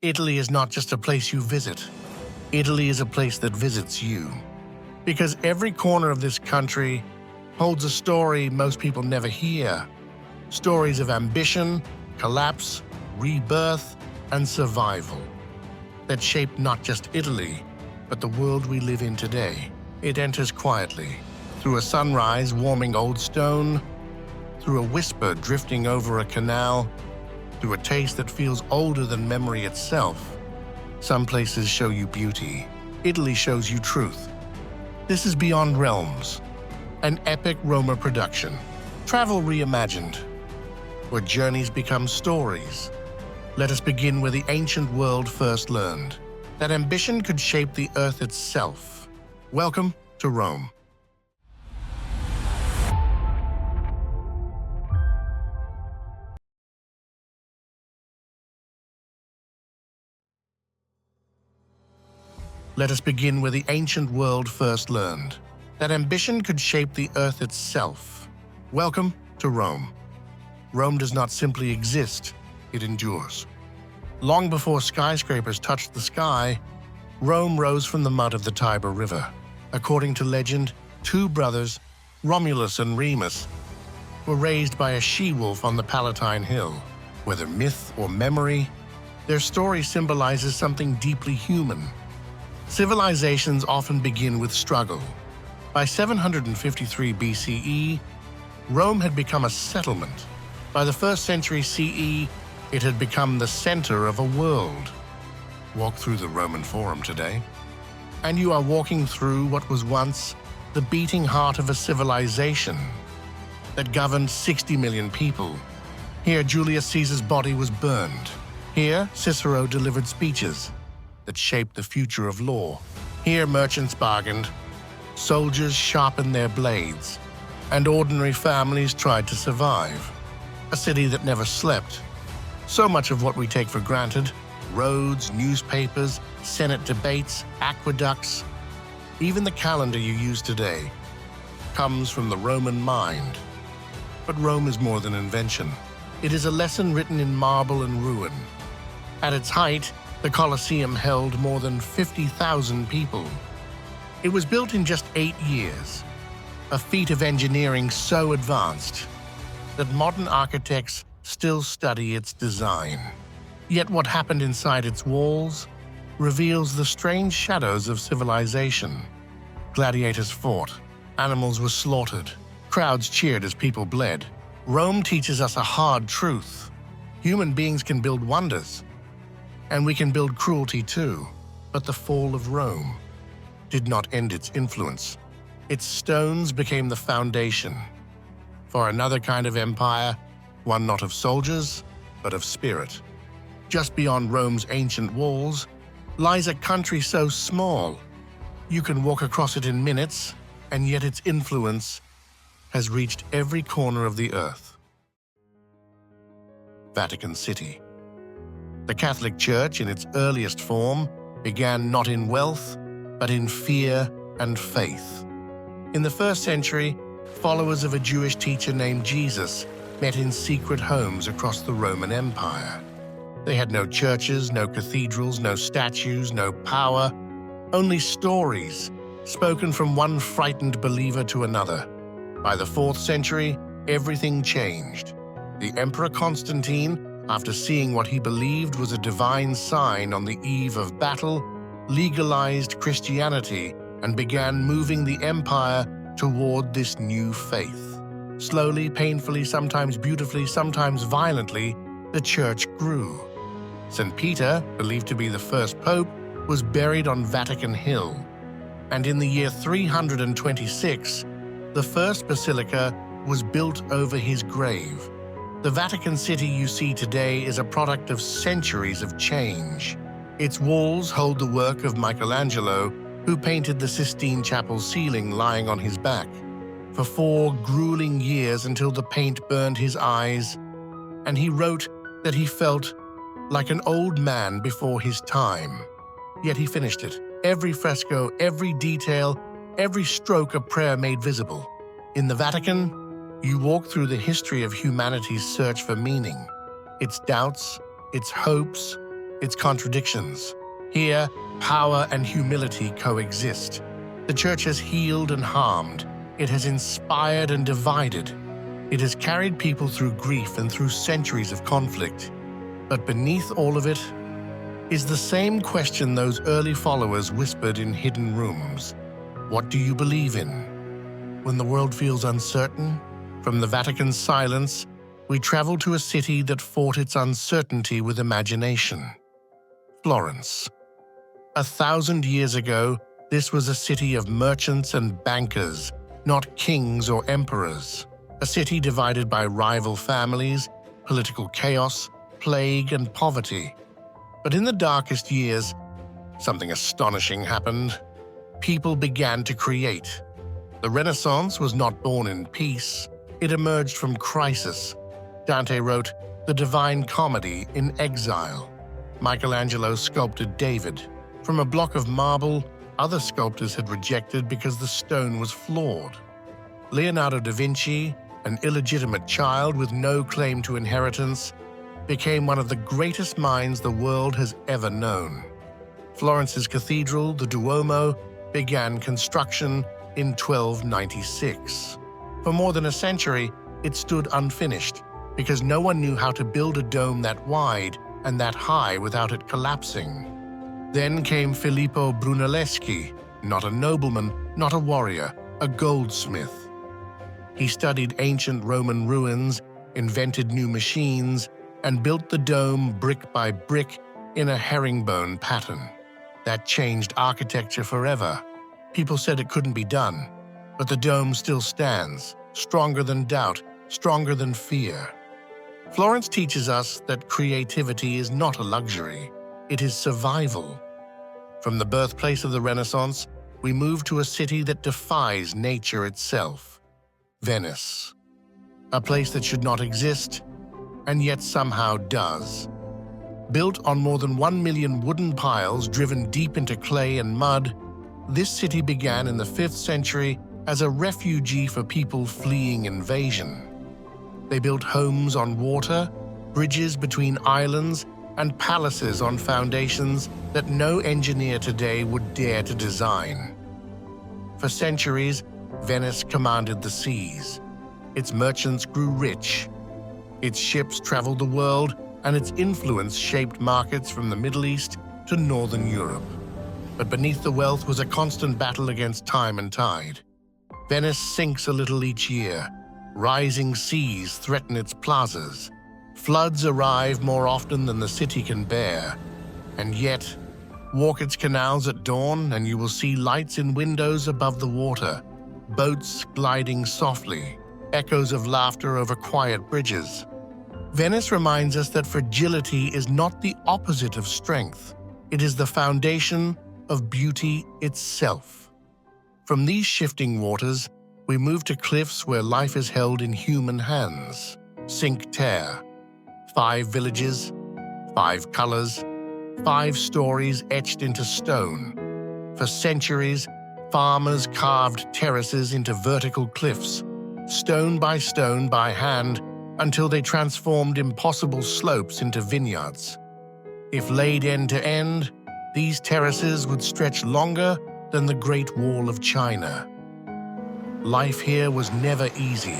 Italy is not just a place you visit. Italy is a place that visits you. Because every corner of this country holds a story most people never hear. Stories of ambition, collapse, rebirth, and survival that shaped not just Italy, but the world we live in today. It enters quietly, through a sunrise warming old stone, through a whisper drifting over a canal, through a taste that feels older than memory itself. Some places show you beauty. Italy shows you truth. This is Beyond Realms, an epic Roma production. Travel reimagined, where journeys become stories. Let us begin where the ancient world first learned that ambition could shape the earth itself. Welcome to Rome. Let us begin where the ancient world first learned that ambition could shape the earth itself. Welcome to Rome. Rome does not simply exist, it endures. Long before skyscrapers touched the sky, Rome rose from the mud of the Tiber River. According to legend, two brothers, Romulus and Remus, were raised by a she-wolf on the Palatine Hill. Whether myth or memory, their story symbolizes something deeply human. Civilizations often begin with struggle. By 753 BCE, Rome had become a settlement. By the 1st century CE, it had become the center of a world. Walk through the Roman Forum today, and you are walking through what was once the beating heart of a civilization that governed 60 million people. Here, Julius Caesar's body was burned. Here, Cicero delivered speeches that shaped the future of law. Here, merchants bargained, soldiers sharpened their blades, and ordinary families tried to survive. A city that never slept. So much of what we take for granted, roads, newspapers, Senate debates, aqueducts, even the calendar you use today, comes from the Roman mind. But Rome is more than invention. It is a lesson written in marble and ruin. At its height, the Colosseum held more than 50,000 people. It was built in just 8 years, a feat of engineering so advanced that modern architects still study its design. Yet what happened inside its walls reveals the strange shadows of civilization. Gladiators fought, animals were slaughtered, crowds cheered as people bled. Rome teaches us a hard truth. Human beings can build wonders, and we can build cruelty too. But the fall of Rome did not end its influence. Its stones became the foundation for another kind of empire, one not of soldiers, but of spirit. Just beyond Rome's ancient walls lies a country so small you can walk across it in minutes, and yet its influence has reached every corner of the earth. Vatican City. The Catholic Church, in its earliest form, began not in wealth, but in fear and faith. In the 1st century, followers of a Jewish teacher named Jesus met in secret homes across the Roman Empire. They had no churches, no cathedrals, no statues, no power, only stories spoken from one frightened believer to another. By the 4th century, everything changed. The Emperor Constantine, after seeing what he believed was a divine sign on the eve of battle, legalized Christianity and began moving the empire toward this new faith. Slowly, painfully, sometimes beautifully, sometimes violently, the church grew. St. Peter, believed to be the first pope, was buried on Vatican Hill. And in the year 326, the first basilica was built over his grave. The Vatican City you see today is a product of centuries of change. Its walls hold the work of Michelangelo, who painted the Sistine Chapel ceiling lying on his back. For 4 grueling years until the paint burned his eyes, and he wrote that he felt like an old man before his time. Yet he finished it. Every fresco, every detail, every stroke a prayer made visible. In the Vatican, you walk through the history of humanity's search for meaning, its doubts, its hopes, its contradictions. Here, power and humility coexist. The church has healed and harmed. It has inspired and divided. It has carried people through grief and through centuries of conflict. But beneath all of it is the same question those early followers whispered in hidden rooms. What do you believe in? When the world feels uncertain, from the Vatican's silence, we travel to a city that fought its uncertainty with imagination. Florence. 1,000 years ago, this was a city of merchants and bankers, not kings or emperors. A city divided by rival families, political chaos, plague, and poverty. But in the darkest years, something astonishing happened. People began to create. The Renaissance was not born in peace. It emerged from crisis. Dante wrote the Divine Comedy in exile. Michelangelo sculpted David. From a block of marble, other sculptors had rejected because the stone was flawed. Leonardo da Vinci, an illegitimate child with no claim to inheritance, became one of the greatest minds the world has ever known. Florence's cathedral, the Duomo, began construction in 1296. For more than a century, it stood unfinished because no one knew how to build a dome that wide and that high without it collapsing. Then came Filippo Brunelleschi, not a nobleman, not a warrior, a goldsmith. He studied ancient Roman ruins, invented new machines, and built the dome brick by brick in a herringbone pattern. That changed architecture forever. People said it couldn't be done, but the dome still stands, stronger than doubt, stronger than fear. Florence teaches us that creativity is not a luxury, it is survival. From the birthplace of the Renaissance, we move to a city that defies nature itself, Venice. A place that should not exist, and yet somehow does. Built on more than 1 million wooden piles driven deep into clay and mud, this city began in the 5th century as a refugee for people fleeing invasion. They built homes on water, bridges between islands, and palaces on foundations that no engineer today would dare to design. For centuries, Venice commanded the seas. Its merchants grew rich. Its ships traveled the world, and its influence shaped markets from the Middle East to Northern Europe. But beneath the wealth was a constant battle against time and tide. Venice sinks a little each year. Rising seas threaten its plazas. Floods arrive more often than the city can bear. And yet, walk its canals at dawn and you will see lights in windows above the water, boats gliding softly, echoes of laughter over quiet bridges. Venice reminds us that fragility is not the opposite of strength. It is the foundation of beauty itself. From these shifting waters, we move to cliffs where life is held in human hands. Cinque Terre. 5 villages, 5 colors, 5 stories etched into stone. For centuries, farmers carved terraces into vertical cliffs, stone by hand, until they transformed impossible slopes into vineyards. If laid end to end, these terraces would stretch longer than the Great Wall of China. Life here was never easy.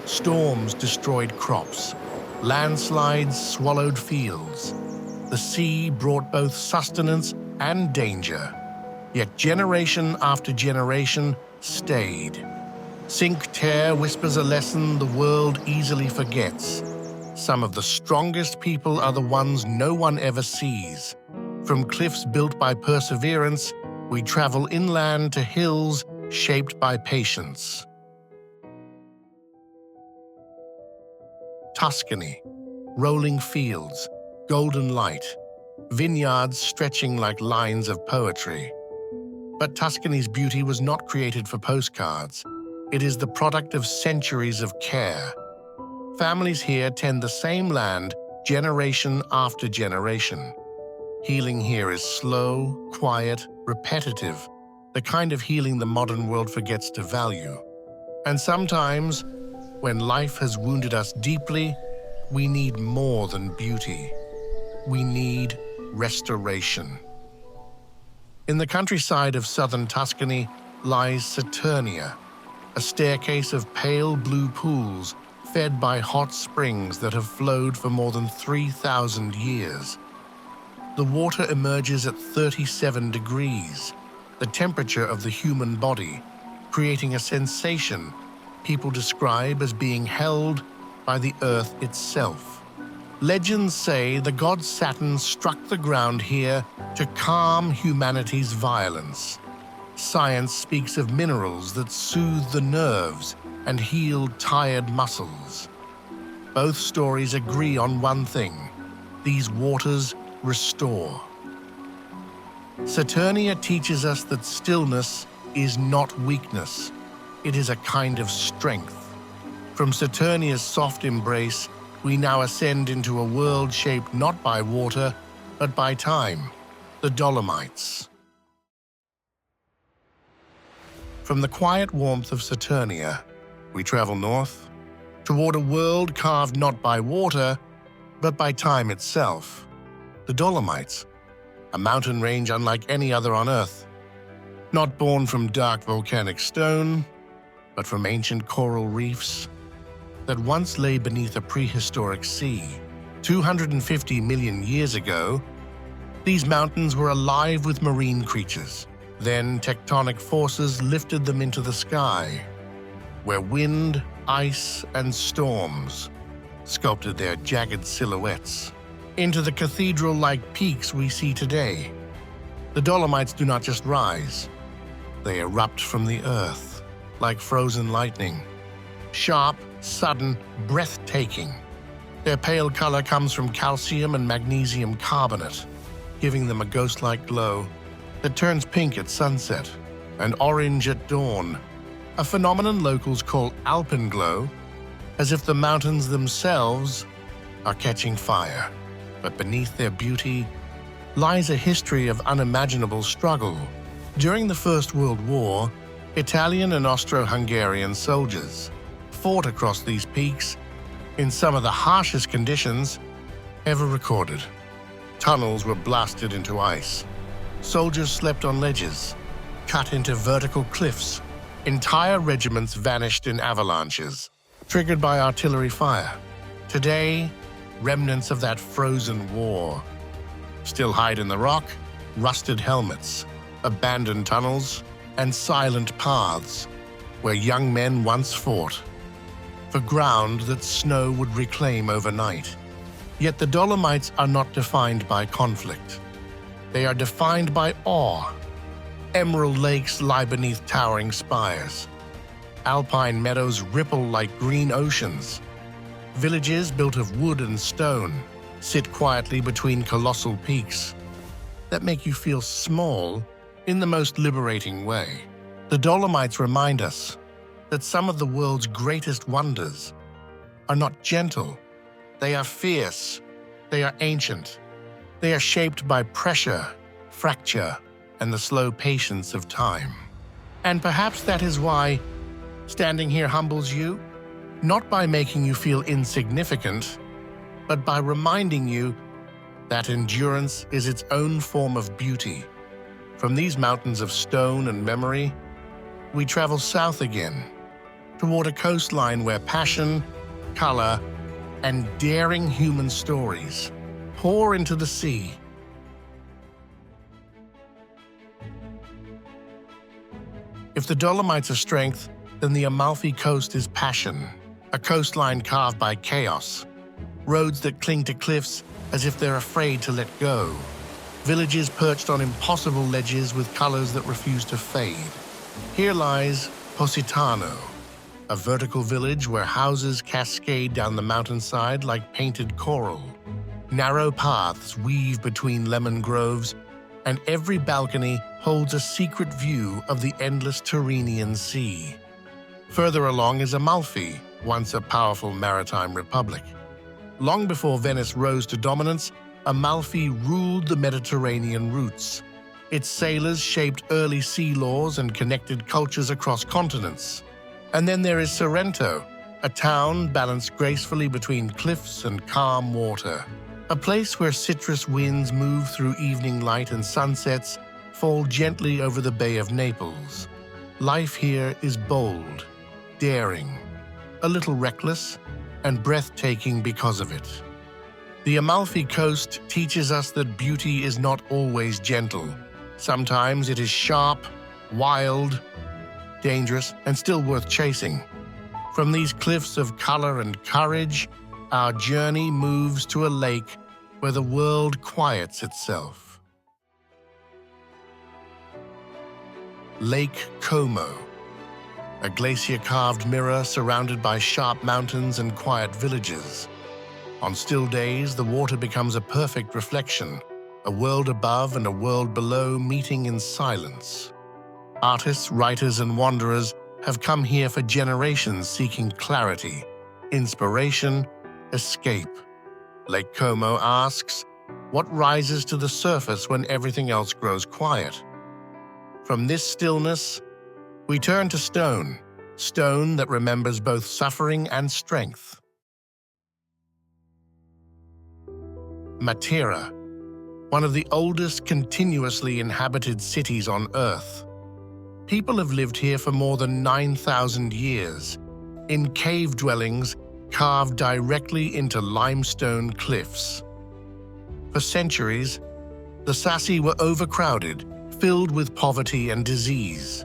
Storms destroyed crops. Landslides swallowed fields. The sea brought both sustenance and danger. Yet generation after generation stayed. Cinque Terre whispers a lesson the world easily forgets. Some of the strongest people are the ones no one ever sees. From cliffs built by perseverance, we travel inland to hills shaped by patience. Tuscany, rolling fields, golden light, vineyards stretching like lines of poetry. But Tuscany's beauty was not created for postcards. It is the product of centuries of care. Families here tend the same land generation after generation. Healing here is slow, quiet, repetitive, the kind of healing the modern world forgets to value. And sometimes, when life has wounded us deeply, we need more than beauty. We need restoration. In the countryside of southern Tuscany lies Saturnia, a staircase of pale blue pools fed by hot springs that have flowed for more than 3,000 years. The water emerges at 37 degrees, the temperature of the human body, creating a sensation people describe as being held by the earth itself. Legends say the god Saturn struck the ground here to calm humanity's violence. Science speaks of minerals that soothe the nerves and heal tired muscles. Both stories agree on one thing: these waters restore. Saturnia teaches us that stillness is not weakness. It is a kind of strength. From Saturnia's soft embrace, we now ascend into a world shaped not by water, but by time, the Dolomites. From the quiet warmth of Saturnia, we travel north toward a world carved not by water, but by time itself. The Dolomites, a mountain range unlike any other on Earth, not born from dark volcanic stone, but from ancient coral reefs that once lay beneath a prehistoric sea. 250 million years ago, these mountains were alive with marine creatures. Then tectonic forces lifted them into the sky, where wind, ice, and storms sculpted their jagged silhouettes into the cathedral-like peaks we see today. The Dolomites do not just rise, they erupt from the earth like frozen lightning. Sharp, sudden, breathtaking. Their pale color comes from calcium and magnesium carbonate, giving them a ghost-like glow that turns pink at sunset and orange at dawn, a phenomenon locals call alpenglow, as if the mountains themselves are catching fire. But beneath their beauty lies a history of unimaginable struggle. During the First World War, Italian and Austro-Hungarian soldiers fought across these peaks in some of the harshest conditions ever recorded. Tunnels were blasted into ice. Soldiers slept on ledges, cut into vertical cliffs. Entire regiments vanished in avalanches, triggered by artillery fire. Today, remnants of that frozen war still hide in the rock, rusted helmets, abandoned tunnels, and silent paths where young men once fought for ground that snow would reclaim overnight. Yet the Dolomites are not defined by conflict. They are defined by awe. Emerald lakes lie beneath towering spires. Alpine meadows ripple like green oceans. Villages built of wood and stone sit quietly between colossal peaks that make you feel small in the most liberating way. The Dolomites remind us that some of the world's greatest wonders are not gentle. They are fierce. They are ancient. They are shaped by pressure, fracture, and the slow patience of time. And perhaps that is why standing here humbles you, not by making you feel insignificant, but by reminding you that endurance is its own form of beauty. From these mountains of stone and memory, we travel south again, toward a coastline where passion, color, and daring human stories pour into the sea. If the Dolomites are strength, then the Amalfi Coast is passion, a coastline carved by chaos, roads that cling to cliffs as if they're afraid to let go, villages perched on impossible ledges with colors that refuse to fade. Here lies Positano, a vertical village where houses cascade down the mountainside like painted coral. Narrow paths weave between lemon groves, and every balcony holds a secret view of the endless Tyrrhenian Sea. Further along is Amalfi, once a powerful maritime republic. Long before Venice rose to dominance, Amalfi ruled the Mediterranean routes. Its sailors shaped early sea laws and connected cultures across continents. And then there is Sorrento, a town balanced gracefully between cliffs and calm water. a place where citrus winds move through evening light and sunsets fall gently over the Bay of Naples. Life here is bold, daring, a little reckless, and breathtaking because of it. The Amalfi Coast teaches us that beauty is not always gentle. Sometimes it is sharp, wild, dangerous, and still worth chasing. From these cliffs of color and courage, our journey moves to a lake where the world quiets itself. Lake Como, a glacier-carved mirror surrounded by sharp mountains and quiet villages. On still days, the water becomes a perfect reflection, a world above and a world below meeting in silence. Artists, writers, and wanderers have come here for generations seeking clarity, inspiration, escape. Lake Como asks, what rises to the surface when everything else grows quiet? From this stillness, we turn to stone, stone that remembers both suffering and strength. Matera, one of the oldest continuously inhabited cities on Earth. People have lived here for more than 9,000 years, in cave dwellings carved directly into limestone cliffs. For centuries, the Sassi were overcrowded, filled with poverty and disease.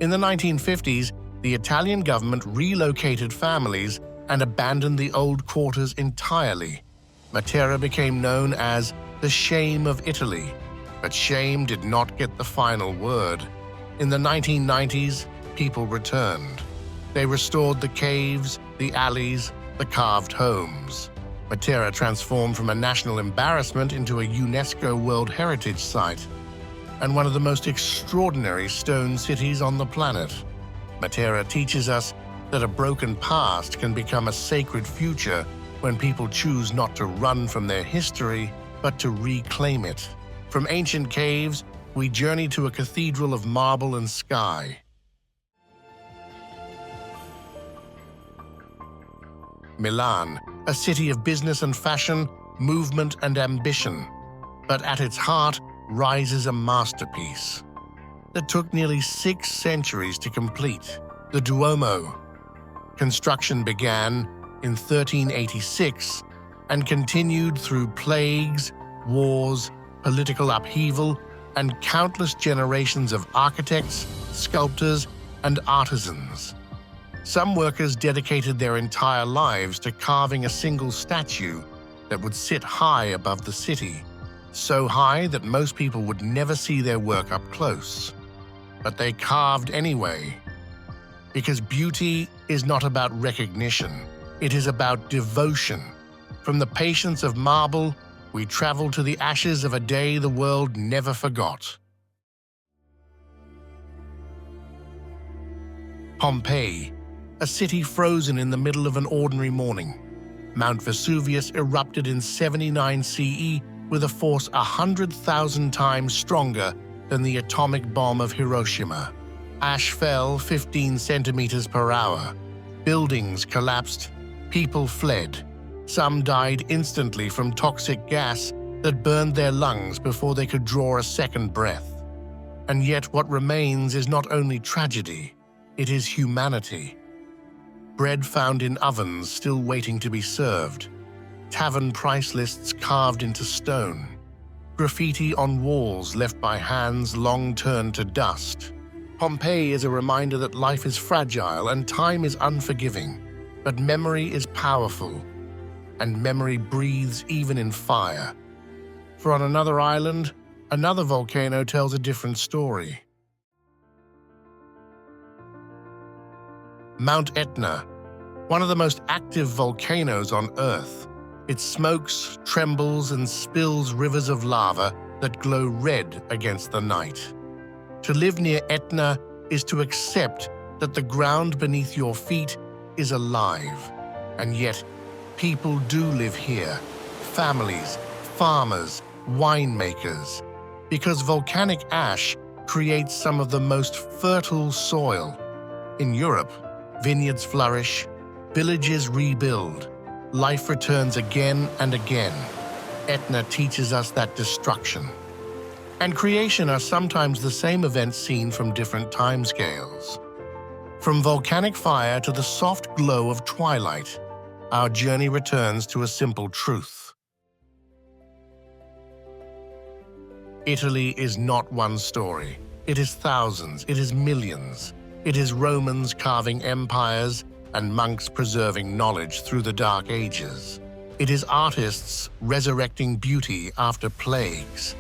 In the 1950s, the Italian government relocated families and abandoned the old quarters entirely. Matera became known as the shame of Italy, but shame did not get the final word. In the 1990s, people returned. They restored the caves, the alleys, the carved homes. Matera transformed from a national embarrassment into a UNESCO World Heritage Site and one of the most extraordinary stone cities on the planet. Matera teaches us that a broken past can become a sacred future when people choose not to run from their history, but to reclaim it. From ancient caves, we journey to a cathedral of marble and sky. Milan, a city of business and fashion, movement and ambition. But at its heart rises a masterpiece that took nearly 6 centuries to complete, the Duomo. Construction began in 1386 and continued through plagues, wars, political upheaval, and countless generations of architects, sculptors, and artisans. Some workers dedicated their entire lives to carving a single statue that would sit high above the city, so high that most people would never see their work up close. But they carved anyway, because beauty is not about recognition, it is about devotion. From the patience of marble, we travel to the ashes of a day the world never forgot. Pompeii, a city frozen in the middle of an ordinary morning. Mount Vesuvius erupted in 79 CE with a force 100,000 times stronger than the atomic bomb of Hiroshima. Ash fell 15 centimeters per hour. Buildings collapsed. People fled. Some died instantly from toxic gas that burned their lungs before they could draw a second breath. And yet what remains is not only tragedy, it is humanity. Bread found in ovens still waiting to be served. Tavern price lists carved into stone. Graffiti on walls left by hands long turned to dust. Pompeii is a reminder that life is fragile and time is unforgiving. But memory is powerful, and memory breathes even in fire. For on another island, another volcano tells a different story. Mount Etna, one of the most active volcanoes on Earth. It smokes, trembles, and spills rivers of lava that glow red against the night. To live near Etna is to accept that the ground beneath your feet is alive. And yet, people do live here. Families, farmers, winemakers. Because volcanic ash creates some of the most fertile soil. In Europe, vineyards flourish, villages rebuild, life returns again and again. Etna teaches us that destruction and creation are sometimes the same events seen from different timescales. From volcanic fire to the soft glow of twilight, our journey returns to a simple truth. Italy is not one story. It is thousands, it is millions. It is Romans carving empires and monks preserving knowledge through the Dark Ages. It is artists resurrecting beauty after plagues.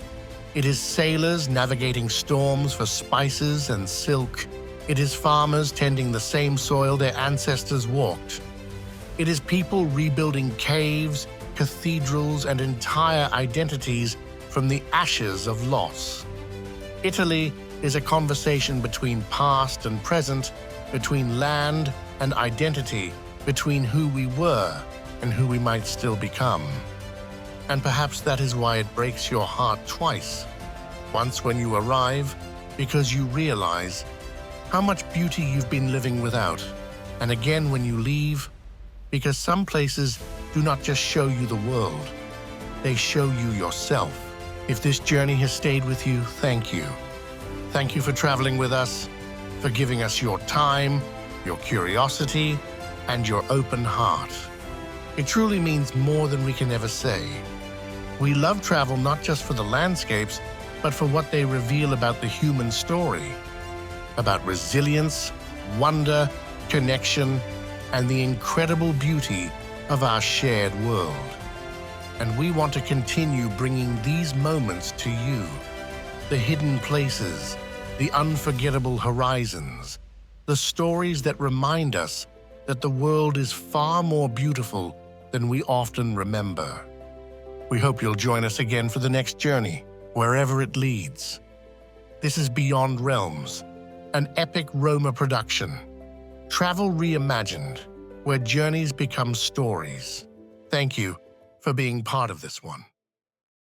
It is sailors navigating storms for spices and silk. It is farmers tending the same soil their ancestors walked. It is people rebuilding caves, cathedrals, and entire identities from the ashes of loss. Italy is a conversation between past and present, between land and identity, between who we were and who we might still become. And perhaps that is why it breaks your heart twice. Once when you arrive, because you realize how much beauty you've been living without, and again when you leave, because some places do not just show you the world, they show you yourself. If this journey has stayed with you, thank you. Thank you for traveling with us, for giving us your time, your curiosity, and your open heart. It truly means more than we can ever say. We love travel not just for the landscapes, but for what they reveal about the human story, about resilience, wonder, connection, and the incredible beauty of our shared world. And we want to continue bringing these moments to you, the hidden places, the unforgettable horizons, the stories that remind us that the world is far more beautiful than we often remember. We hope you'll join us again for the next journey, wherever it leads. This is Beyond Realms, an epic Roma production. Travel reimagined, where journeys become stories. Thank you for being part of this one.